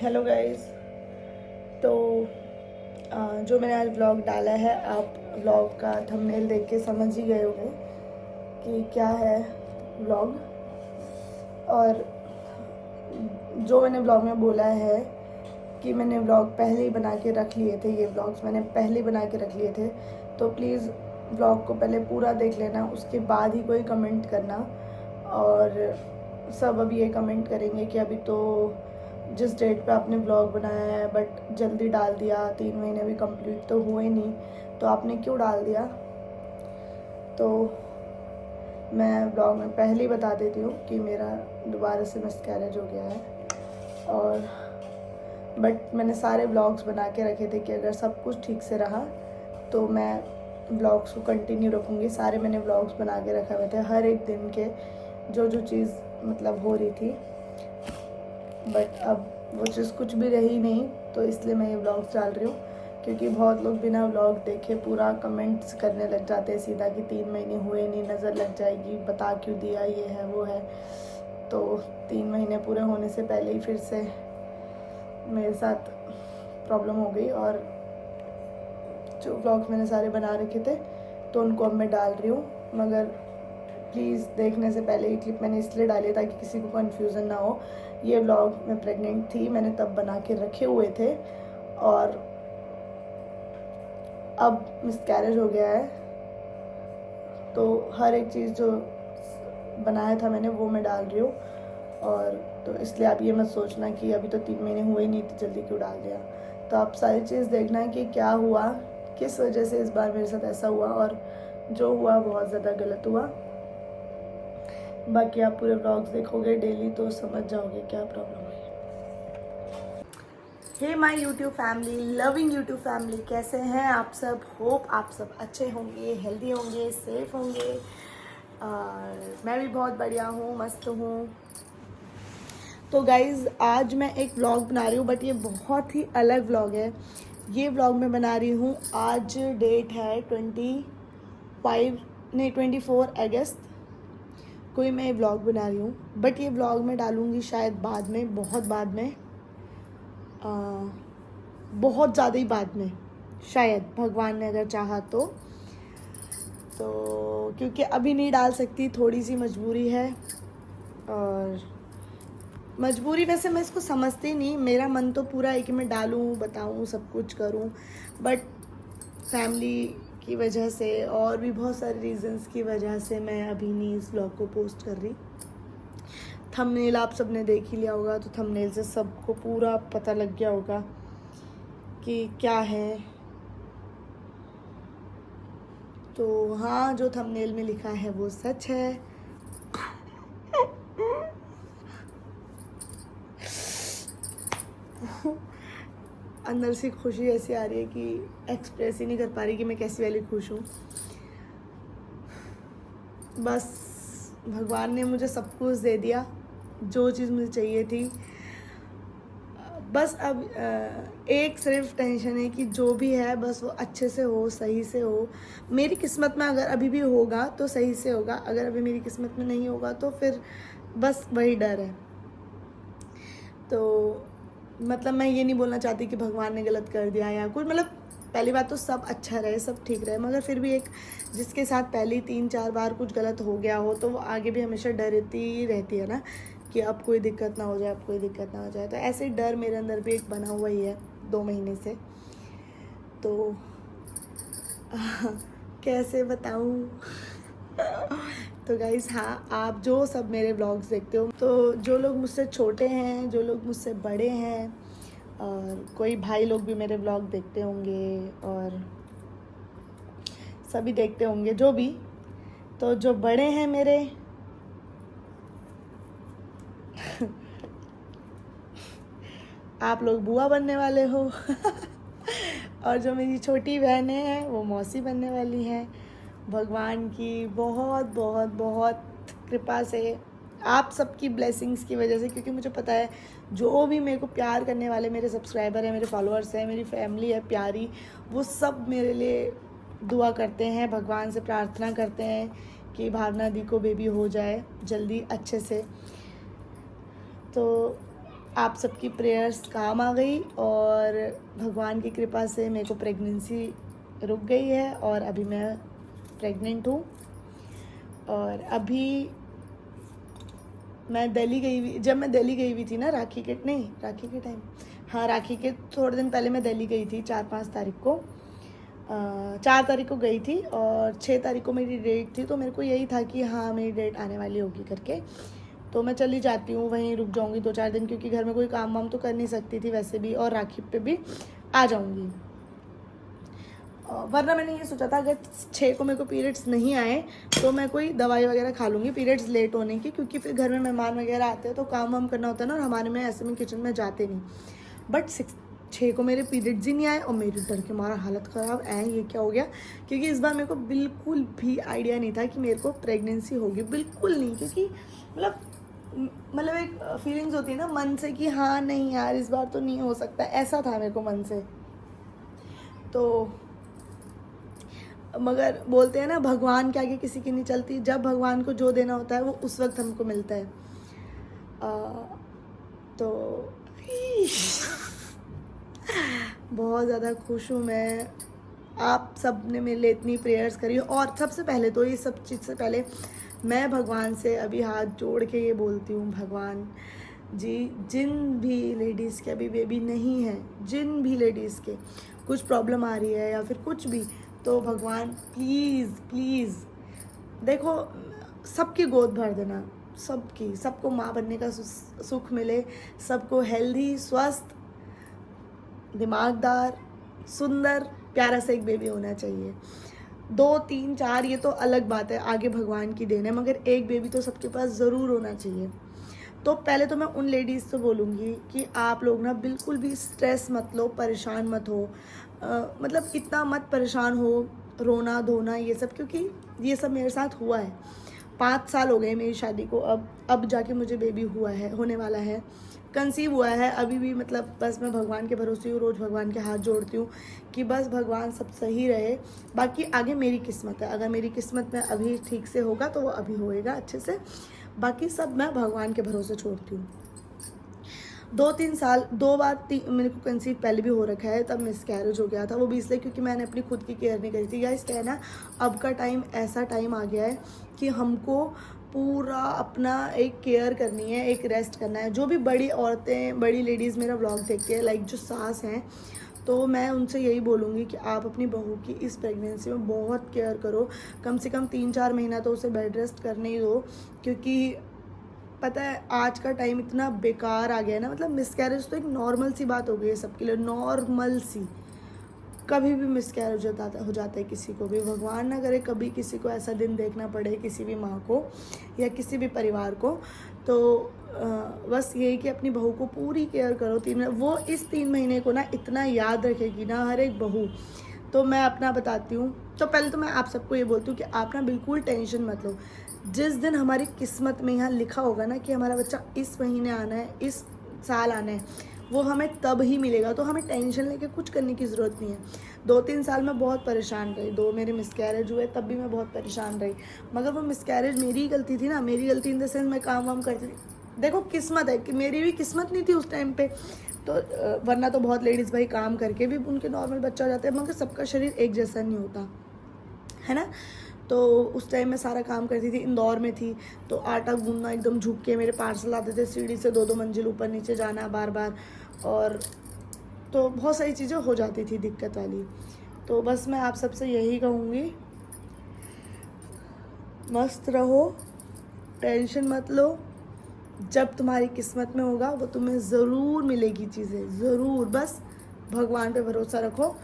Hello guys. तो जो मैंने आज व्लॉग डाला है, आप व्लॉग का थंबनेल देख के समझ ही गए होंगे कि क्या है व्लॉग। और जो मैंने व्लॉग में बोला है कि मैंने व्लॉग पहले ही बना के रख लिए थे, ये व्लॉग्स मैंने पहले ही बना के रख लिए थे, तो प्लीज़ व्लॉग को पहले पूरा देख लेना, उसके बाद ही कोई कमेंट करना। और सब अभी ये कमेंट करेंगे कि अभी तो जिस डेट पे आपने व्लॉग बनाया है बट जल्दी डाल दिया, 3 महीने भी कंप्लीट तो हुए नहीं, तो आपने क्यों डाल दिया। तो मैं व्लॉग में पहले ही बता देती हूँ कि मेरा दोबारा से मिसकैरेज हो गया है। और बट मैंने सारे व्लॉग्स बना के रखे थे कि अगर सब कुछ ठीक से रहा तो मैं व्लॉग्स को कंटिन्यू रखूँगी। सारे मैंने व्लॉग्स बना के रखे हुए थे, हर एक दिन के जो जो चीज़ मतलब हो रही थी। बट अब वो चीज़ कुछ भी रही नहीं, तो इसलिए मैं ये व्लॉग्स डाल रही हूँ। क्योंकि बहुत लोग बिना व्लॉग देखे पूरा कमेंट्स करने लग जाते हैं सीधा कि 3 महीने हुए नहीं, नज़र लग जाएगी, बता क्यों दिया, ये है वो है। तो 3 महीने पूरे होने से पहले ही फिर से मेरे साथ प्रॉब्लम हो गई। और जो व्लॉग्स मैंने सारे बना रखे थे तो उनको अब मैं डाल रही हूँ। मगर प्लीज़ देखने से पहले ये क्लिप मैंने इसलिए डाली ताकि किसी को कन्फ्यूज़न ना हो। ये व्लॉग मैं प्रेग्नेंट थी, मैंने तब बना के रखे हुए थे और अब मिसकैरेज हो गया है। तो हर एक चीज़ जो बनाया था मैंने वो मैं डाल रही हूँ। और तो इसलिए आप ये मत सोचना कि अभी तो 3 महीने हुए नहीं तो जल्दी क्यों डाल दिया। तो आप सारी चीज़ देखना है कि क्या हुआ, किस वजह से इस बार मेरे साथ ऐसा हुआ, और जो हुआ बहुत ज़्यादा गलत हुआ। बाकी आप पूरे व्लॉग्स देखोगे डेली तो समझ जाओगे क्या प्रॉब्लम है। Hey my YouTube family, loving YouTube family, कैसे हैं आप सब। होप आप सब अच्छे होंगे, हेल्दी होंगे, सेफ होंगे। और मैं भी बहुत बढ़िया हूँ, मस्त हूँ। तो गाइज़ आज मैं एक व्लॉग बना रही हूँ, बट ये बहुत ही अलग व्लॉग है। ये व्लॉग मैं बना रही हूँ, आज डेट है 24 अगस्त कोई मैं व्लॉग बना रही हूँ। बट ये व्लॉग मैं डालूँगी शायद बाद में, बहुत बाद में, बहुत ज़्यादा ही बाद में, शायद भगवान ने अगर चाहा तो क्योंकि अभी नहीं डाल सकती, थोड़ी सी मजबूरी है। और मजबूरी वैसे मैं इसको समझती नहीं, मेरा मन तो पूरा है कि मैं डालूँ, बताऊँ, सब कुछ करूँ, बट फैमिली की वजह से और भी बहुत सारे रीजंस की वजह से मैं अभी नहीं इस व्लॉग को पोस्ट कर रही। थंबनेल आप सबने देख ही लिया होगा, तो थंबनेल से सबको पूरा पता लग गया होगा कि क्या है। तो हाँ, जो थंबनेल में लिखा है वो सच है। अंदर से खुशी ऐसी आ रही है कि एक्सप्रेस ही नहीं कर पा रही कि मैं कैसी वाली खुश हूँ। बस भगवान ने मुझे सब कुछ दे दिया, जो चीज़ मुझे चाहिए थी। बस अब एक सिर्फ टेंशन है कि जो भी है बस वो अच्छे से हो, सही से हो। मेरी किस्मत में अगर अभी भी होगा तो सही से होगा, अगर अभी मेरी किस्मत में नहीं होगा तो फिर बस वही डर है। तो मतलब मैं ये नहीं बोलना चाहती कि भगवान ने गलत कर दिया या कुछ, मतलब पहली बात तो सब अच्छा रहे, सब ठीक रहे, मगर फिर भी एक जिसके साथ पहली 3-4 बार कुछ गलत हो गया हो तो वो आगे भी हमेशा डरती रहती है ना कि अब कोई दिक्कत ना हो जाए, अब कोई दिक्कत ना हो जाए। तो ऐसे ही डर मेरे अंदर भी एक बना हुआ ही है 2 महीने से। तो कैसे बताऊँ। तो गाइज़ हाँ, आप जो सब मेरे व्लॉग्स देखते हो, तो जो लोग मुझसे छोटे हैं, जो लोग मुझसे बड़े हैं, और कोई भाई लोग भी मेरे व्लॉग देखते होंगे और सभी देखते होंगे जो भी। तो जो बड़े हैं मेरे आप लोग बुआ बनने वाले हो। और जो मेरी छोटी बहनें हैं वो मौसी बनने वाली हैं। भगवान की बहुत बहुत बहुत कृपा से, आप सबकी ब्लेसिंग्स की वजह से, क्योंकि मुझे पता है जो भी मेरे को प्यार करने वाले मेरे सब्सक्राइबर हैं, मेरे फॉलोअर्स हैं, मेरी फैमिली है प्यारी, वो सब मेरे लिए दुआ करते हैं, भगवान से प्रार्थना करते हैं कि भावना दी को बेबी हो जाए जल्दी अच्छे से। तो आप सबकी प्रेयर्स काम आ गई और भगवान की कृपा से मेरे को प्रेगनेंसी रुक गई है और अभी मैं प्रेग्नेंट हूँ। और अभी मैं दिल्ली गई हुई, जब मैं दिल्ली गई हुई थी ना राखी के टाइम, हाँ राखी के थोड़े दिन पहले मैं दिल्ली गई थी 4-5 तारीख को, 4 तारीख को गई थी और 6 तारीख को मेरी डेट थी। तो मेरे को यही था कि हाँ मेरी डेट आने वाली होगी करके, तो मैं चली जाती हूँ, वहीं रुक जाऊँगी 2-4 दिन, क्योंकि घर में कोई काम वाम तो कर नहीं सकती थी वैसे भी, और राखी पे भी आ जाऊँगी। वरना मैंने ये सोचा था अगर 6 को मेरे को पीरियड्स नहीं आए तो मैं कोई दवाई वगैरह खा लूँगी पीरियड्स लेट होने की, क्योंकि फिर घर में मेहमान वगैरह आते हैं तो काम वाम करना होता है ना, और हमारे में ऐसे में किचन में जाते नहीं। बट 6 को मेरे पीरियड्स ही नहीं आए और मेरी डर के मारा हालत ख़राब ये क्या हो गया, क्योंकि इस बार मेरे को बिल्कुल भी आइडिया नहीं था कि मेरे को प्रेगनेंसी होगी, बिल्कुल नहीं। क्योंकि मतलब एक फीलिंग्स होती है ना मन से कि हाँ नहीं यार इस बार तो नहीं हो सकता, ऐसा था मेरे को मन से। तो मगर बोलते हैं ना भगवान के आगे किसी की नहीं चलती, जब भगवान को जो देना होता है वो उस वक्त हमको मिलता है। तो बहुत ज़्यादा खुश हूँ मैं, आप सब ने मेरे लिए इतनी प्रेयर्स करी। और सबसे पहले तो ये सब चीज़ से पहले मैं भगवान से अभी हाथ जोड़ के ये बोलती हूँ, भगवान जी जिन भी लेडीज़ के अभी बेबी नहीं है, जिन भी लेडीज़ के कुछ प्रॉब्लम आ रही है या फिर कुछ भी, तो भगवान प्लीज़ प्लीज़ देखो सबकी गोद भर देना, सबको माँ बनने का सुख मिले, सबको हेल्दी स्वस्थ दिमागदार सुंदर प्यारा सा एक बेबी होना चाहिए। 2 3 4 ये तो अलग बात है, आगे भगवान की देन है, मगर एक बेबी तो सबके पास ज़रूर होना चाहिए। तो पहले तो मैं उन लेडीज़ से बोलूँगी कि आप लोग ना बिल्कुल भी स्ट्रेस मत लो, परेशान मत हो, मतलब इतना मत परेशान हो, रोना धोना ये सब, क्योंकि ये सब मेरे साथ हुआ है। 5 साल हो गए मेरी शादी को, अब जाके मुझे बेबी हुआ है, होने वाला है, कंसीव हुआ है अभी भी। मतलब बस मैं भगवान के भरोसे हूँ, रोज़ भगवान के हाथ जोड़ती हूँ कि बस भगवान सब सही रहे, बाकी आगे मेरी किस्मत है। अगर मेरी किस्मत में अभी ठीक से होगा तो वो अभी होएगा अच्छे से, बाकी सब मैं भगवान के भरोसे छोड़ती हूँ। 2-3 साल 2 बार मेरे को कंसीव पहले भी हो रखा है, तब मिसकैरेज हो गया था, वो भी इसलिए क्योंकि मैंने अपनी खुद की केयर नहीं करी थी। गाइस क्या है ना, अब का टाइम ऐसा टाइम आ गया है कि हमको पूरा अपना एक केयर करनी है, एक रेस्ट करना है। जो भी बड़ी औरतें, बड़ी लेडीज़ मेरा व्लॉग देखते हैं, लाइक जो सास हैं, तो मैं उनसे यही बोलूँगी कि आप अपनी बहू की इस प्रेगनेंसी में बहुत केयर करो। कम से कम 3-4 महीना तो उसे बेड रेस्ट करने ही दो, क्योंकि पता है आज का टाइम इतना बेकार आ गया है ना। मतलब मिसकैरेज तो एक नॉर्मल सी बात हो गई है सबके लिए, नॉर्मल सी, कभी भी मिसकैरेज हो जाता है किसी को भी। भगवान ना करे कभी किसी को ऐसा दिन देखना पड़े, किसी भी माँ को या किसी भी परिवार को। तो बस यही कि अपनी बहू को पूरी केयर करो। वो इस 3 महीने को ना इतना याद रखेगी ना हर एक बहू। तो मैं अपना बताती हूँ, तो पहले तो मैं आप सबको ये बोलती हूँ कि आप ना बिल्कुल टेंशन मत लो। जिस दिन हमारी किस्मत में यहाँ लिखा होगा ना कि हमारा बच्चा इस महीने आना है, इस साल आना है, वो हमें तब ही मिलेगा। तो हमें टेंशन लेके कुछ करने की ज़रूरत नहीं है। 2-3 साल मैं बहुत परेशान रही, 2 मेरे मिसकैरेज हुए तब भी मैं बहुत परेशान रही, मगर वो मिसकैरेज मेरी ही गलती थी ना। मेरी गलती इन द सेंस मैं काम वाम करती थी। देखो किस्मत है कि मेरी भी किस्मत नहीं थी उस टाइम पे, तो वरना तो बहुत लेडीज़ भाई काम करके भी उनके नॉर्मल बच्चा हो जाता है, मगर सबका शरीर एक जैसा नहीं होता है ना। तो उस टाइम मैं सारा काम करती थी, इंदौर में थी, तो आटा गूंदना एकदम झुक के, मेरे पार्सल आते थे सीढ़ी से 2-2 मंजिल ऊपर नीचे जाना बार बार, और तो बहुत सारी चीज़ें हो जाती थी दिक्कत वाली। तो बस मैं आप सबसे यही कहूँगी, मस्त रहो, टेंशन मत लो, जब तुम्हारी किस्मत में होगा वो तुम्हें ज़रूर मिलेगी चीज़ें, ज़रूर। बस भगवान पे भरोसा रखो।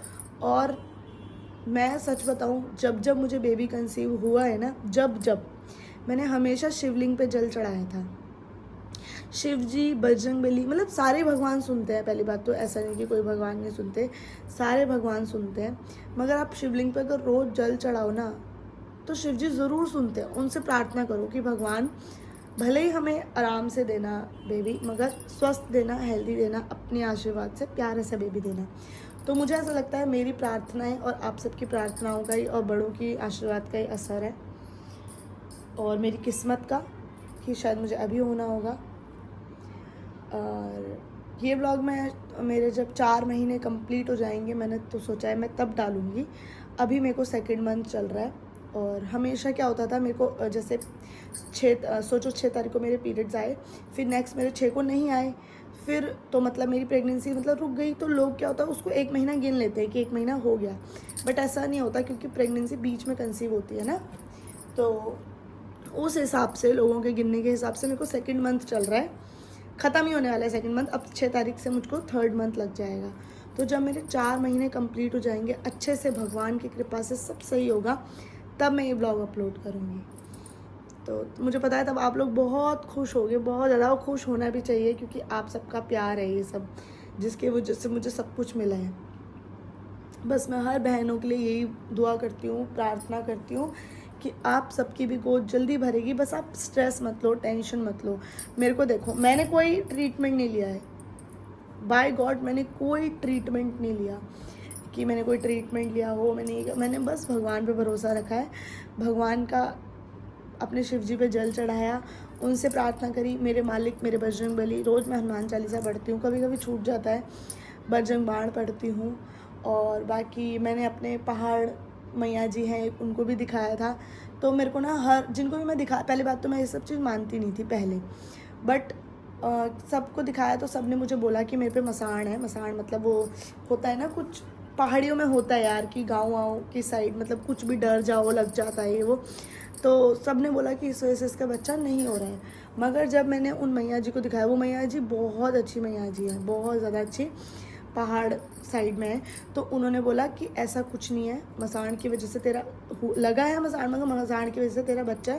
और मैं सच बताऊं, जब मुझे बेबी कंसीव हुआ है ना, जब मैंने हमेशा शिवलिंग पे जल चढ़ाया था। शिव जी, बजरंगबली, मतलब सारे भगवान सुनते हैं। पहली बात तो ऐसा नहीं कि कोई भगवान नहीं सुनते, सारे भगवान सुनते हैं। मगर आप शिवलिंग पे अगर रोज़ जल चढ़ाओ ना तो शिव जी ज़रूर सुनते हैं। उनसे प्रार्थना करो कि भगवान भले ही हमें आराम से देना बेबी, मगर स्वस्थ देना, हेल्दी देना, अपने आशीर्वाद से प्यारे से बेबी देना। तो मुझे ऐसा लगता है मेरी प्रार्थनाएं और आप सबकी प्रार्थनाओं का ही और बड़ों की आशीर्वाद का ही असर है, और मेरी किस्मत का कि शायद मुझे अभी होना होगा। और ये व्लॉग मैं मेरे जब 4 महीने कंप्लीट हो जाएंगे, मैंने तो सोचा है मैं तब डालूँगी। अभी मेरे को 2nd मंथ चल रहा है और हमेशा क्या होता था मेरे को, जैसे 6 तारीख को मेरे पीरियड्स आए, फिर नेक्स्ट मेरे 6 को नहीं आए, फिर तो मतलब मेरी प्रेगनेंसी मतलब रुक गई। तो लोग क्या होता है उसको 1 महीना गिन लेते हैं कि 1 महीना हो गया, बट ऐसा नहीं होता क्योंकि प्रेगनेंसी बीच में कंसीव होती है ना। तो उस हिसाब से, लोगों के गिनने के हिसाब से मेरे को 2nd मंथ चल रहा है, ख़त्म ही होने वाला है 2nd मंथ। अब 6 तारीख से मुझको 3rd मंथ लग जाएगा। तो जब मेरे 4 महीने कंप्लीट हो जाएंगे अच्छे से, भगवान की कृपा से सब सही होगा, तब मैं ये ब्लॉग अपलोड करूँगी। तो मुझे पता है तब आप लोग बहुत खुश होगे, बहुत ज़्यादा खुश होना भी चाहिए क्योंकि आप सबका प्यार है ये सब, जिसके वजह से मुझे सब कुछ मिला है। बस मैं हर बहनों के लिए यही दुआ करती हूँ, प्रार्थना करती हूँ कि आप सबकी भी गोद जल्दी भरेगी। बस आप स्ट्रेस मत लो, टेंशन मत लो। मेरे को देखो, मैंने कोई ट्रीटमेंट नहीं लिया है, बाय गॉड मैंने कोई ट्रीटमेंट नहीं लिया कि मैंने कोई ट्रीटमेंट लिया हो। मैंने बस भगवान पे भरोसा रखा है, भगवान का अपने शिव जी पे जल चढ़ाया, उनसे प्रार्थना करी, मेरे मालिक मेरे बजरंग बली। रोज़ मैं हनुमान चालीसा पढ़ती हूँ, कभी कभी छूट जाता है, बजरंग बाण पढ़ती हूँ। और बाकी मैंने अपने पहाड़ मैया जी हैं उनको भी दिखाया था। तो मेरे को ना जिनको भी मैं पहले बात तो मैं ये सब चीज़ मानती नहीं थी पहले, बट सबको दिखाया तो सब ने मुझे बोला कि मेरे पे मसाण है। मसाण मतलब वो होता है ना, कुछ पहाड़ियों में होता है यार कि गाँव की साइड मतलब कुछ भी डर जाओ लग जाता है ये वो। तो सब ने बोला कि इस वजह से इसका बच्चा नहीं हो रहा है। मगर जब मैंने उन मैया जी को दिखाया, वो मैया जी बहुत अच्छी मैया जी है, बहुत ज़्यादा अच्छी, पहाड़ साइड में है। तो उन्होंने बोला कि ऐसा कुछ नहीं है, मसाण की वजह से तेरा लगा है मसाण, मगर मसाण की वजह से तेरा बच्चा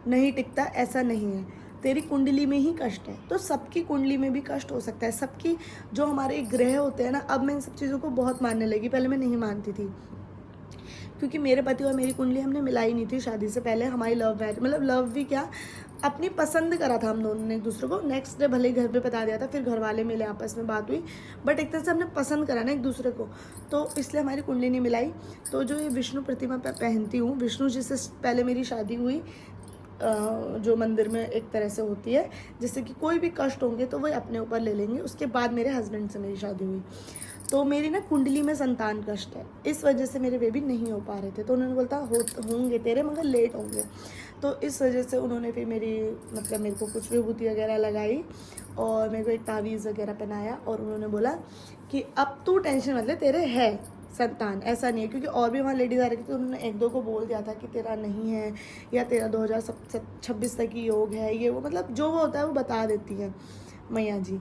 नहीं टिकता, ऐसा नहीं है, तेरी कुंडली में ही कष्ट है। तो सबकी कुंडली में भी कष्ट हो सकता है, सबकी जो हमारे ग्रह होते हैं ना। अब मैं इन सब चीज़ों को बहुत मानने लगी, पहले मैं नहीं मानती थी क्योंकि मेरे पति और मेरी कुंडली हमने मिलाई नहीं थी शादी से पहले। हमारी लव मैरिज, मतलब लव भी क्या, अपनी पसंद करा था हम दोनों ने एक दूसरे को। नेक्स्ट डे भले घर पे बता दिया था, फिर घर वाले मिले, आपस में बात हुई, बट एक तरह से हमने पसंद करा ना एक दूसरे को, तो इसलिए हमारी कुंडली नहीं मिलाई। तो जो ये विष्णु प्रतिमा पहनती हूँ, विष्णु जी से पहले मेरी शादी हुई, जो मंदिर में एक तरह से होती है, जिससे कि कोई भी कष्ट होंगे तो वह अपने ऊपर ले लेंगे। उसके बाद मेरे हस्बैंड से मेरी शादी हुई। तो मेरी ना कुंडली में संतान कष्ट है, इस वजह से मेरे बेबी नहीं हो पा रहे थे। तो उन्होंने बोलता होंगे तेरे, मगर लेट होंगे। तो इस वजह से उन्होंने फिर मेरे को कुछ विभूति वगैरह लगाई और मेरे को एक तावीज़ वगैरह पहनाया, और उन्होंने बोला कि अब तू टेंशन मत ले, तेरे है संतान, ऐसा नहीं है। क्योंकि और भी वहाँ लेडीज़ आ रही थी, तो उन्होंने 1-2 को बोल दिया था कि तेरा नहीं है, या तेरा 2026 तक ही योग है, ये वो, मतलब जो वो होता है वो बता देती है मैया जी।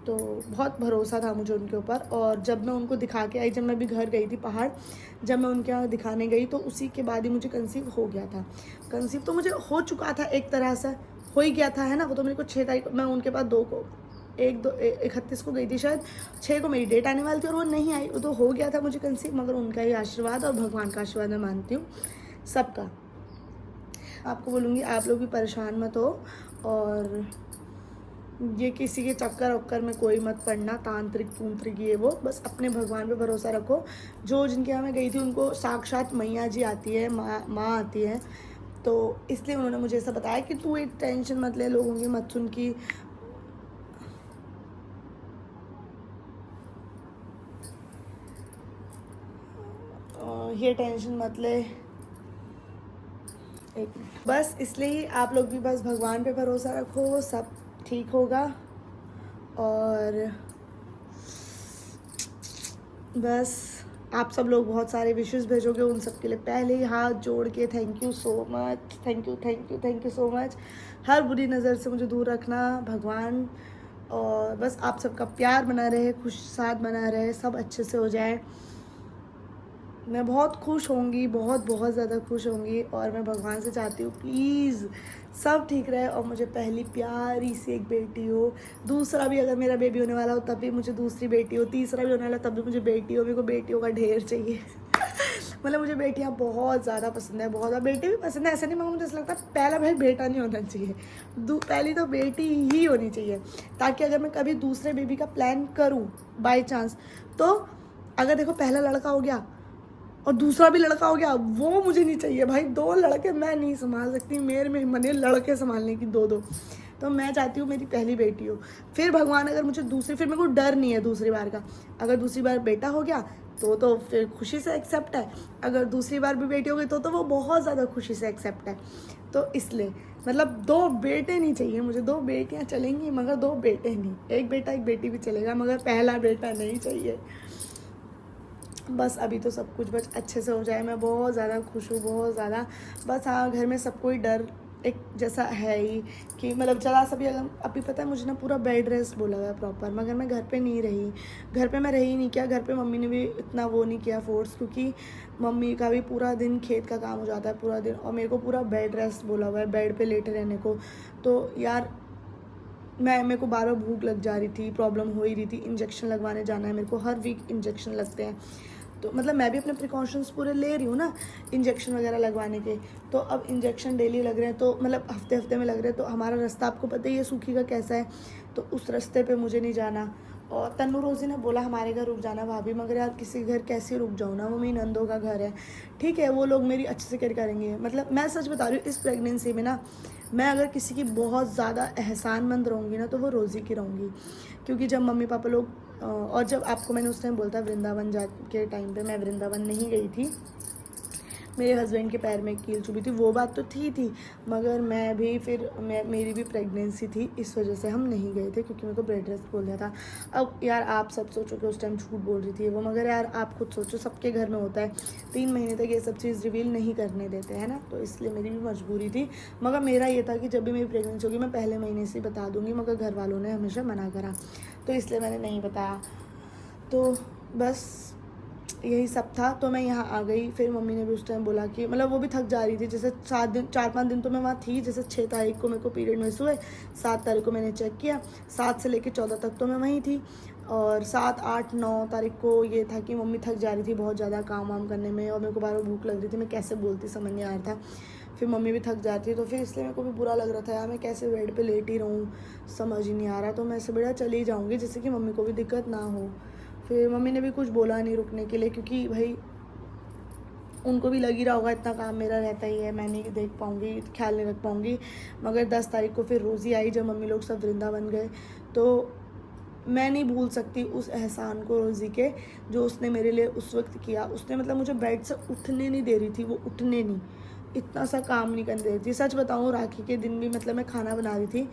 तो बहुत भरोसा था मुझे उनके ऊपर। और जब मैं उनको दिखा के आई, जब मैं भी घर गई थी पहाड़, जब मैं उनके यहाँ दिखाने गई, तो उसी के बाद ही मुझे कंसीव हो गया था। कंसीव तो मुझे हो चुका था, एक तरह से हो ही गया था, है ना। वो तो मेरे को 6 तारीख, मैं उनके पास 31 को गई थी शायद, 6 को मेरी डेट आने वाली थी और वो नहीं आई। वो तो हो गया था मुझे कंसीव, मगर उनका ही आशीर्वाद और भगवान का आशीर्वाद मैं मानती हूँ सबका। आपको बोलूँगी आप लोग भी परेशान मत हो, और ये किसी के चक्कर वक्कर में कोई मत पड़ना, तांत्रिक ये वो, बस अपने भगवान पे भरोसा रखो। जो जिनके यहाँ मैं गई थी उनको साक्षात मैया जी आती है, माँ आती है, तो इसलिए उन्होंने मुझे ऐसा बताया कि तू एक टेंशन मत ले, लोगों की मत सुन की ये टेंशन मत ले। एक बस इसलिए ही आप लोग भी बस भगवान पे भरोसा रखो, सब ठीक होगा। और बस आप सब लोग बहुत सारे विशेस भेजोगे, उन सब के लिए पहले ही हाथ जोड़ के thank you so much, thank you so much. हर बुरी नज़र से मुझे दूर रखना भगवान, और बस आप सबका प्यार बना रहे, खुश साथ बना रहे, सब अच्छे से हो जाए। मैं बहुत खुश होंगी, बहुत ज़्यादा खुश होंगी, और मैं भगवान से चाहती हूँ प्लीज़ सब ठीक रहे, और मुझे पहली प्यारी सी एक बेटी हो, दूसरा भी अगर मेरा बेबी होने वाला हो तब भी मुझे दूसरी बेटी हो, तीसरा भी होने वाला तब भी मुझे बेटी हो। मेरे को बेटियों का ढेर चाहिए मतलब मुझे बेटियाँ बहुत ज़्यादा पसंद है, बहुत ज़्यादा। बेटे भी पसंद है, ऐसा नहीं, मगर मुझे ऐसा लगता है पहला भाई बेटा नहीं होना चाहिए, पहली तो बेटी ही होनी चाहिए, ताकि अगर मैं कभी दूसरे बेबी का प्लान करूँ बाई चांस, तो अगर देखो पहला लड़का हो गया और दूसरा भी लड़का हो गया, वो मुझे नहीं चाहिए भाई। 2 लड़के मैं नहीं संभाल सकती, मेरे में मने लड़के संभालने की 2-2। तो मैं चाहती हूँ मेरी पहली बेटी हो। फिर भगवान अगर मुझे फिर मेरे को डर नहीं है दूसरी बार का। अगर दूसरी बार बेटा हो गया तो फिर खुशी से एक्सेप्ट है, अगर दूसरी बार भी बेटी हो गई तो वो बहुत ज़्यादा खुशी से एक्सेप्ट है। तो इसलिए मतलब 2 बेटे नहीं चाहिए मुझे, 2 बेटियाँ चलेंगी मगर 2 बेटे नहीं, एक बेटा एक बेटी भी चलेगा मगर पहला बेटा नहीं चाहिए। बस अभी तो सब कुछ बस अच्छे से हो जाए, मैं बहुत ज़्यादा खुश हूँ, बहुत ज़्यादा। बस हाँ, घर में सबको ही डर एक जैसा है ही कि मतलब ज़रा सा भी अगर अभी पता है मुझे ना पूरा बेड रेस्ट बोला हुआ है प्रॉपर, मगर मैं घर पे नहीं रही, घर पे मैं रही नहीं। क्या घर पे मम्मी ने भी इतना वो नहीं किया फोर्स, क्योंकि मम्मी का भी पूरा दिन खेत का काम हो जाता है पूरा दिन, और मेरे को पूरा बेड रेस्ट बोला हुआ है, बेड पे लेटे रहने को। तो यार मेरे को बार बार भूख लग जा रही थी, प्रॉब्लम हो ही रही थी। इंजेक्शन लगवाने जाना है मेरे को, हर वीक इंजेक्शन लगते हैं। तो मतलब मैं भी अपने प्रिकॉशंस पूरे ले रही हूँ ना इंजेक्शन वगैरह लगवाने के। तो अब इंजेक्शन डेली लग रहे हैं, तो मतलब हफ्ते हफ्ते में लग रहे हैं। तो हमारा रास्ता आपको पता ही है सूखी का कैसा है, तो उस रास्ते पे मुझे नहीं जाना। और तन्नू रोज़ी ने बोला हमारे घर रुक जाना भाभी, मगर यार किसी घर कैसे रुक जाऊँ ना, वो मेरी नंदों का घर है, ठीक है, वो लोग मेरी अच्छे से केयर करेंगे। मतलब मैं सच बता रही हूँ, इस प्रेगनेंसी में ना मैं अगर किसी की बहुत ज़्यादा एहसानमंद रहूँगी ना तो वो रोज़ी की रहूँगी। क्योंकि जब मम्मी पापा लोग और जब आपको मैंने उस टाइम बोला था वृंदावन जा के टाइम पे मैं वृंदावन नहीं गई थी, मेरे हस्बैंड के पैर में कील चुभी थी, वो बात तो थी मगर मैं भी फिर मेरी भी प्रेगनेंसी थी, इस वजह से हम नहीं गए थे, क्योंकि मेरे को बेड रेस्ट बोल दिया था। अब यार आप सब सोचो कि उस टाइम झूठ बोल रही थी वो, मगर यार आप खुद सोचो सबके घर में होता है 3 महीने तक ये सब चीज़ रिवील नहीं करने देते हैं ना, तो इसलिए मेरी भी मजबूरी थी। मगर मेरा ये था कि जब भी मेरी प्रेगनेंसी होगी मैं पहले महीने से बता दूँगी, मगर घर वालों ने हमेशा मना करा, तो इसलिए मैंने नहीं बताया। तो बस यही सब था। तो मैं यहाँ आ गई, फिर मम्मी ने भी उस टाइम बोला कि मतलब वो भी थक जा रही थी, जैसे 4-5 दिन तो मैं वहाँ थी। जैसे 6 तारीख को मेरे को पीरियड मिस हुए, 7 तारीख को मैंने चेक किया, 7 से लेकर 14 तक तो मैं वहीं थी। और 7, 8, 9 तारीख को ये था कि मम्मी थक जा रही थी बहुत ज़्यादा काम वाम करने में, और मेरे को बार बार भूख लग रही थी, मैं कैसे बोलती समझ नहीं आ रहा था। फिर मम्मी भी थक जाती, तो फिर इसलिए मेरे को भी बुरा लग रहा था यार, मैं कैसे बेड पे लेट ही रहूँ, समझ ही नहीं आ रहा। तो मैं ऐसे बेटा चली जाऊँगी जिससे कि मम्मी को भी दिक्कत ना हो। फिर मम्मी ने भी कुछ बोला नहीं रुकने के लिए, क्योंकि भाई उनको भी लग ही रहा होगा इतना काम मेरा रहता ही है, मैं नहीं देख पाऊँगी, ख्याल नहीं रख पाऊँगी। मगर 10 तारीख को फिर रोज़ी आई, जब मम्मी लोग सब वृंदावन गए, तो मैं नहीं भूल सकती उस एहसान को रोज़ी के, जो उसने मेरे लिए उस वक्त किया। उसने मतलब मुझे बेड से उठने नहीं दे रही थी, वो उठने नहीं, इतना सा काम नहीं करने दे रही थी। सच बताऊँ राखी के दिन भी मतलब मैं खाना बना रही थी,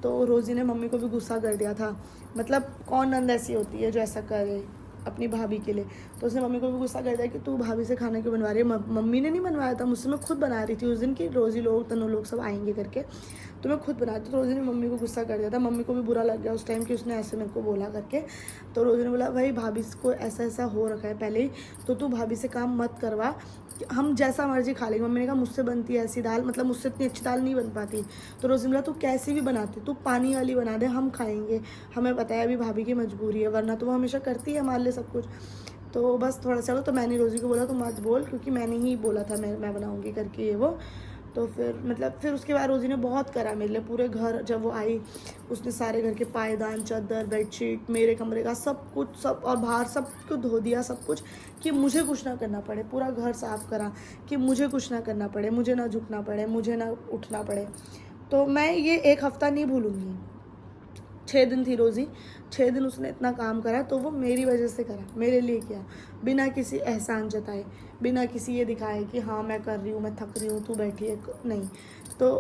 तो रोज़ी ने मम्मी को भी गुस्सा कर दिया था। मतलब कौन नंद ऐसी होती है जो ऐसा करे अपनी भाभी के लिए, तो उसने मम्मी को भी गुस्सा कर दिया कि तू भाभी से खाना क्यों बनवा रही है। मम्मी ने नहीं बनवाया था मुझसे, मैं खुद बना रही थी उस दिन की रोज़ी लोग तनु लोग सब आएंगे करके, तो मैं खुद बनाती। तो रोज़ी ने मम्मी को गुस्सा कर दिया था, मम्मी को भी बुरा लग गया उस टाइम कि उसने ऐसे मेरे को बोला करके। तो रोज़ी ने बोला भाई भाभी को ऐसा ऐसा हो रखा है पहले ही, तो तू भाभी से काम मत करवा, हम जैसा मर्जी खा लेंगे। मम्मी ने कहा मुझसे बनती है ऐसी दाल, मतलब मुझसे इतनी अच्छी दाल नहीं बन पाती। तो रोज़ी ने बोला तू कैसी भी बनाती, तू पानी वाली बना दे, हम खाएंगे, हमें पता है अभी भाभी की मजबूरी है, वरना तो वो हमेशा करती है हमारे लिए सब कुछ। तो बस थोड़ा सा तो मैंने रोज़ी को बोला तो मत बोल, क्योंकि मैंने ही बोला था मैं बनाऊँगी करके ये वो। तो फिर मतलब फिर उसके बाद रोज़ी ने बहुत करा मेरे लिए, पूरे घर जब वो आई उसने सारे घर के पायदान, चादर, बेडशीट, मेरे कमरे का सब कुछ, सब और बाहर सब को धो दिया सब कुछ, कि मुझे कुछ ना करना पड़े। पूरा घर साफ़ करा कि मुझे कुछ ना करना पड़े, मुझे ना झुकना पड़े, मुझे ना उठना पड़े। तो मैं ये 1 हफ़्ता नहीं भूलूँगी। 6 दिन थी रोज़ी, 6 दिन उसने इतना काम करा, तो वो मेरी वजह से करा, मेरे लिए किया, बिना किसी एहसान जताए, बिना किसी ये दिखाए कि हाँ मैं कर रही हूँ, मैं थक रही हूँ, तू बैठी है, नहीं। तो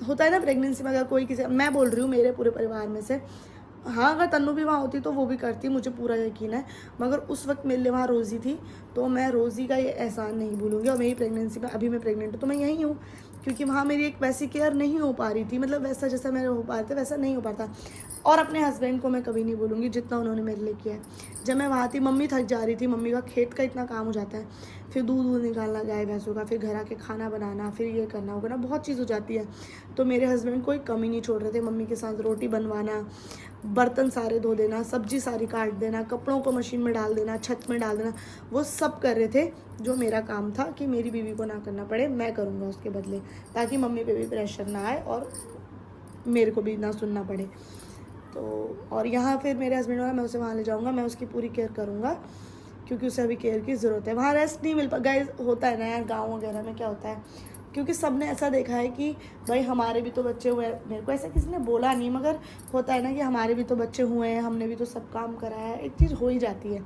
होता है ना प्रेगनेंसी में, अगर कोई किसी, मैं बोल रही हूँ मेरे पूरे परिवार में से, हाँ अगर तन्नू भी वहाँ होती तो वो भी करती, मुझे पूरा यकीन है, मगर उस वक्त मेरे लिए वहाँ रोज़ी थी, तो मैं रोज़ी का ये एहसान नहीं भूलूँगी। और मेरी प्रेगनेंसी में, अभी मैं प्रेग्नेंट हूँ तो मैं यहीं हूँ, क्योंकि वहाँ मेरी एक वैसी केयर नहीं हो पा रही थी, मतलब वैसा जैसा मेरे हो पा रहे थे वैसा नहीं हो पाता। और अपने हस्बैंड को मैं कभी नहीं बोलूँगी जितना उन्होंने मेरे लिए किया है। जब मैं वहाँ थी मम्मी थक जा रही थी, मम्मी का खेत का इतना काम हो जाता है, फिर दूध निकालना गाय भैंसों का, फिर घर आके खाना बनाना, फिर ये करना वो करना, बहुत चीज़ हो जाती है। तो मेरे हस्बैंड कोई कमी नहीं छोड़ रहे थे, मम्मी के साथ रोटी बनवाना, बर्तन सारे धो देना, सब्जी सारी काट देना, कपड़ों को मशीन में डाल देना, छत में डाल देना, वो सब कर रहे थे। जो मेरा काम था कि मेरी बीवी को ना करना पड़े, मैं करूँगा उसके बदले, ताकि मम्मी पे भी प्रेशर ना आए और मेरे को भी ना सुनना पड़े। तो और यहाँ फिर मेरे हस्बैंड वाला, मैं उसे वहाँ ले जाऊँगा, मैं उसकी पूरी केयर करूँगा, क्योंकि उसे अभी केयर की ज़रूरत है। वहाँ रेस्ट नहीं मिल पा, गाइस होता है ना यार, गाँव वगैरह में क्या होता है क्योंकि सब ने ऐसा देखा है कि भाई हमारे भी तो बच्चे हुए हैं। मेरे को ऐसा किसी ने बोला नहीं, मगर होता है ना कि हमारे भी तो बच्चे हुए हैं, हमने भी तो सब काम करा है। एक चीज़ हो ही जाती है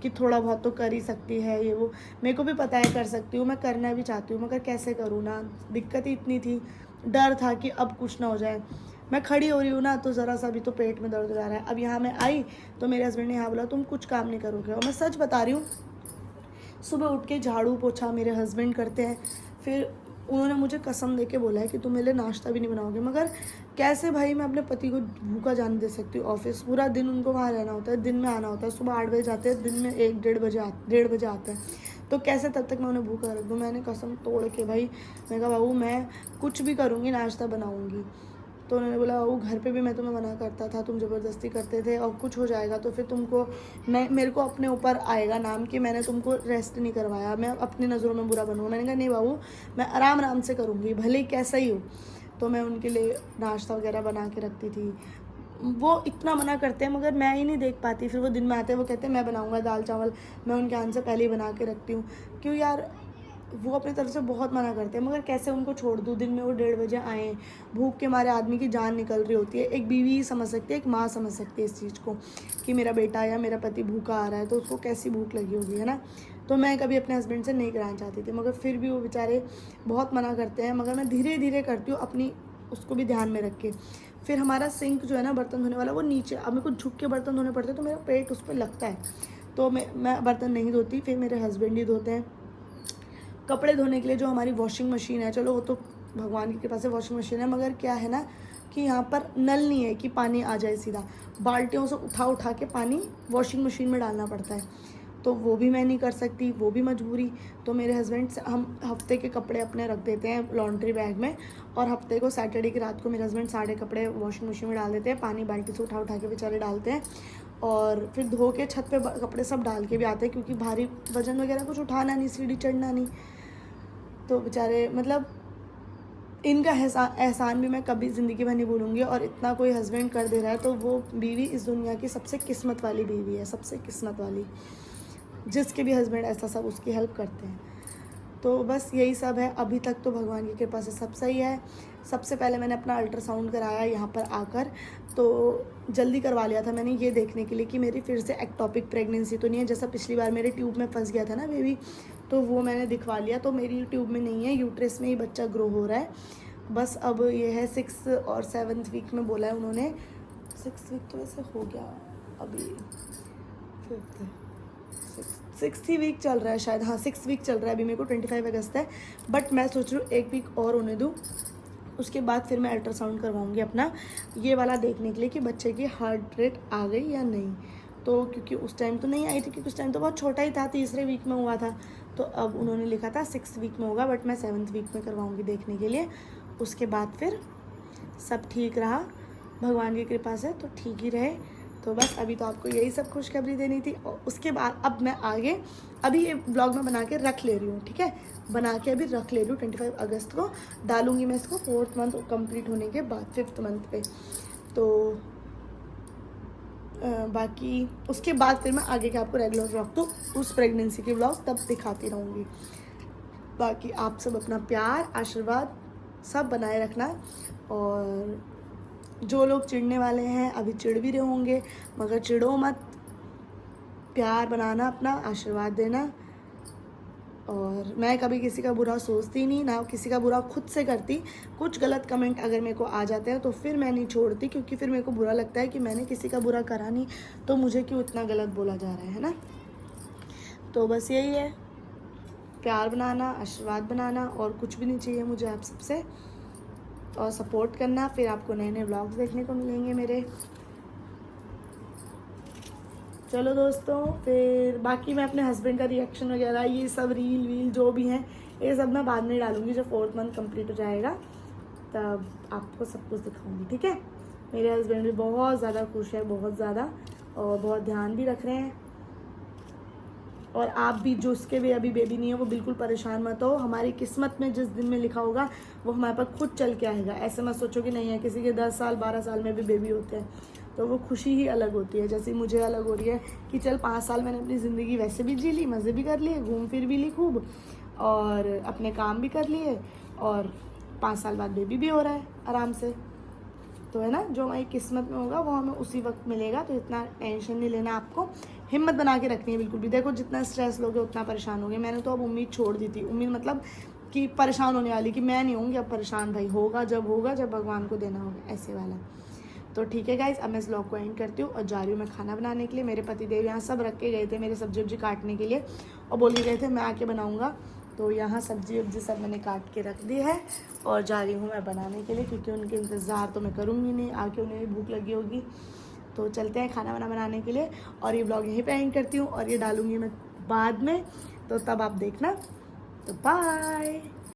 कि थोड़ा बहुत तो कर ही सकती है ये वो। मेरे को भी पता है कर सकती हूँ, मैं करना भी चाहती हूँ, मगर कैसे करूँ ना। दिक्कत ही इतनी थी, डर था कि अब कुछ ना हो जाए। मैं खड़ी हो रही हूँ ना तो ज़रा सा भी तो पेट में दर्द हो रहा है। अब यहाँ मैं आई तो मेरे हस्बैंड ने यहाँ बोला तुम कुछ काम नहीं करोगे, और मैं सच बता रही हूँ। सुबह उठ के झाड़ू पोछा मेरे हस्बैंड करते हैं, फिर उन्होंने मुझे कसम दे के बोला है कि तुम मेरे लिए नाश्ता भी नहीं बनाओगे। मगर कैसे भाई मैं अपने पति को भूखा जाने दे सकती हूँ। ऑफिस पूरा दिन उनको वहाँ रहना होता है, दिन में आना होता है। सुबह 8 बजे जाते हैं, दिन में 1-1:30 बजे आते हैं। तो कैसे तब तक मैं उन्हें भूखा रख दूँ। मैंने कसम तोड़ के भाई, मैं कहा बाबू मैं कुछ भी करूँगी, नाश्ता बनाऊँगी। तो उन्होंने बोला वो घर पे भी मैं तुम्हें मना करता था, तुम ज़बरदस्ती करते थे, और कुछ हो जाएगा तो फिर तुमको मेरे को अपने ऊपर आएगा नाम कि मैंने तुमको रेस्ट नहीं करवाया, मैं अपनी नज़रों में बुरा बनूँगा। मैंने कहा नहीं बाबू, मैं आराम से करूँगी, भले कैसा ही हो। तो मैं उनके लिए नाश्ता वगैरह बना के रखती थी। वो इतना मना करते हैं मगर मैं ही नहीं देख पाती। फिर वो दिन में आते हैं, वो कहते हैं मैं बनाऊँगा दाल चावल, मैं उनके आने से पहले ही बना के रखती हूँ। क्यों यार, वो अपनी तरफ से बहुत मना करते हैं, मगर कैसे उनको छोड़ दूँ। दिन में वो 1:30 बजे आएँ, भूख के मारे आदमी की जान निकल रही होती है। एक बीवी ही समझ सकती है, एक माँ समझ सकती है इस चीज़ को कि मेरा बेटा या मेरा पति भूखा आ रहा है तो उसको कैसी भूख लगी होगी, है ना। तो मैं कभी अपने हस्बैंड से नहीं कराना चाहती थी, मगर फिर भी वो बेचारे बहुत मना करते हैं। मगर मैं धीरे धीरे करती हूँ, अपनी उसको भी ध्यान में रख के। फिर हमारा सिंक जो है ना बर्तन धोने वाला, वो नीचे, अब मेरे को झुक के बर्तन धोने पड़ते तो मेरा पेट उस पर लगता है। तो मैं बर्तन नहीं धोती, फिर मेरे हस्बैंड ही धोते हैं। कपड़े धोने के लिए जो हमारी वॉशिंग मशीन है, चलो वो तो भगवान की कृपा से वॉशिंग मशीन है, मगर क्या है ना कि यहाँ पर नल नहीं है कि पानी आ जाए सीधा। बाल्टियों से उठा के पानी वॉशिंग मशीन में डालना पड़ता है, तो वो भी मैं नहीं कर सकती, वो भी मजबूरी। तो मेरे हस्बैंड से हम हफ्ते के कपड़े अपने रख देते हैं लॉन्ड्री बैग में, और हफ्ते को सैटरडे की रात को मेरे हस्बैंड सारे कपड़े वॉशिंग मशीन में डाल देते हैं। पानी बाल्टी से उठा के बेचारे डालते हैं, और फिर धो के छत पे कपड़े सब डाल के भी आते हैं, क्योंकि भारी वजन वगैरह कुछ उठाना नहीं, सीढ़ी चढ़ना नहीं। तो बेचारे मतलब इनका एहसान भी मैं कभी ज़िंदगी में नहीं भूलूंगी। और इतना कोई हस्बैंड कर दे रहा है तो वो बीवी इस दुनिया की सबसे किस्मत वाली बीवी है, सबसे किस्मत वाली। जिसके भी हस्बैंड ऐसा सब उसकी हेल्प करते हैं। तो बस यही सब है। अभी तक तो भगवान की कृपा से सब सही है। सबसे पहले मैंने अपना अल्ट्रासाउंड कराया यहाँ पर आकर, तो जल्दी करवा लिया था मैंने, ये देखने के लिए कि मेरी फिर से एक्टोपिक प्रेगनेंसी तो नहीं है, जैसा पिछली बार मेरे ट्यूब में फंस गया था ना बेबी, तो वो मैंने दिखवा लिया। तो मेरी ट्यूब में नहीं है, यूट्रस में ही बच्चा ग्रो हो रहा है। बस अब ये है 6 और 7 वीक में बोला है उन्होंने। 6 वीक तो वैसे हो गया, अभी 6th वीक चल रहा है शायद, हाँ 6 वीक चल रहा है। अभी मेरे को 25 अगस्त है, बट मैं सोच रही हूँ 1 वीक और होने दूँ, उसके बाद फिर मैं अल्ट्रासाउंड करवाऊँगी अपना, ये वाला देखने के लिए कि बच्चे की हार्ट रेट आ गई या नहीं। तो क्योंकि उस टाइम तो नहीं आई थी, क्योंकि उस टाइम तो बहुत छोटा ही था, 3रे वीक में हुआ था। तो अब उन्होंने लिखा था 6 वीक में होगा, बट मैं 7th वीक में करवाऊँगी देखने के लिए। उसके बाद फिर सब ठीक रहा भगवान की कृपा से, तो ठीक ही रहे। तो बस अभी तो आपको यही सब खुशखबरी देनी थी। और उसके बाद अब मैं आगे, अभी ये ब्लॉग में बना के रख ले रही हूँ, ठीक है, बना के अभी रख ले रही हूँ। 25 अगस्त को डालूँगी मैं इसको, 4th मंथ कंप्लीट होने के बाद 5th मंथ पे। तो बाकी उसके बाद फिर मैं आगे के आपको रेगुलर ब्लॉग, तो उस प्रेगनेंसी के ब्लॉग तब दिखाती रहूँगी। बाकी आप सब अपना प्यार आशीर्वाद सब बनाए रखना, और जो लोग चिढ़ने वाले हैं अभी चिढ़ भी रहे होंगे, मगर चिढ़ो मत, प्यार बनाना अपना, आशीर्वाद देना। और मैं कभी किसी का बुरा सोचती नहीं, ना किसी का बुरा खुद से करती। कुछ गलत कमेंट अगर मेरे को आ जाते हैं तो फिर मैं नहीं छोड़ती, क्योंकि फिर मेरे को बुरा लगता है कि मैंने किसी का बुरा करा नहीं, तो मुझे क्यों इतना गलत बोला जा रहा है ना। तो बस यही है, प्यार बनाना, आशीर्वाद बनाना, और कुछ भी नहीं चाहिए मुझे आप सबसे। और सपोर्ट करना, फिर आपको नए नए व्लॉग्स देखने को मिलेंगे मेरे। चलो दोस्तों, फिर बाकी मैं अपने हस्बैंड का रिएक्शन वगैरह, ये सब रील वील जो भी हैं, ये सब मैं बाद में डालूंगी जब 4th मंथ कंप्लीट हो जाएगा, तब आपको सब कुछ दिखाऊंगी, ठीक है। मेरे हस्बैंड भी बहुत ज़्यादा खुश है, बहुत ज़्यादा, और बहुत ध्यान भी रख रहे हैं। और आप भी, जो उसके भी अभी बेबी नहीं है, वो बिल्कुल परेशान मत हो। हमारी किस्मत में जिस दिन में लिखा होगा वो हमारे पास खुद चल के आएगा। ऐसे मत सोचो कि नहीं है, किसी के 10 साल 12 साल में भी बेबी होते हैं, तो वो खुशी ही अलग होती है। जैसे मुझे अलग हो रही है कि चल 5 साल मैंने अपनी ज़िंदगी वैसे भी जी ली, मज़े भी कर लिए, घूम फिर भी ली खूब, और अपने काम भी कर लिए, और 5 साल बाद बेबी भी हो रहा है आराम से। तो है ना, जो हमारी किस्मत में होगा वो हमें उसी वक्त मिलेगा। तो इतना टेंशन नहीं लेना, आपको हिम्मत बना के रखनी है बिल्कुल भी। देखो जितना स्ट्रेस लोगे उतना परेशान होगे। मैंने तो अब उम्मीद छोड़ दी थी, उम्मीद मतलब कि परेशान होने वाली, कि मैं नहीं होंगी अब परेशान, भाई होगा जब भगवान को देना होगा, ऐसे वाला। तो ठीक है गाइज, अब मैं इस व्लॉग को एंड करती हूँ और जा रही हूँ मैं खाना बनाने के लिए। मेरे पति देव यहाँ सब रख के गए थे मेरे सब्जी वब्जी काटने के लिए, और बोल के गए थे मैं आके बनाऊँगा। तो यहाँ सब्जी वब्जी सब मैंने काट के रख दी है और जा रही हूँ मैं बनाने के लिए, क्योंकि उनके इंतज़ार तो मैं करूँगी नहीं, आके उन्हें भी भूख लगी होगी। तो चलते हैं खाना वाना बनाने के लिए, और ये व्लॉग यहीं पे एंड करती हूँ और ये डालूँगी मैं बाद में, तो तब आप देखना। तो बाय।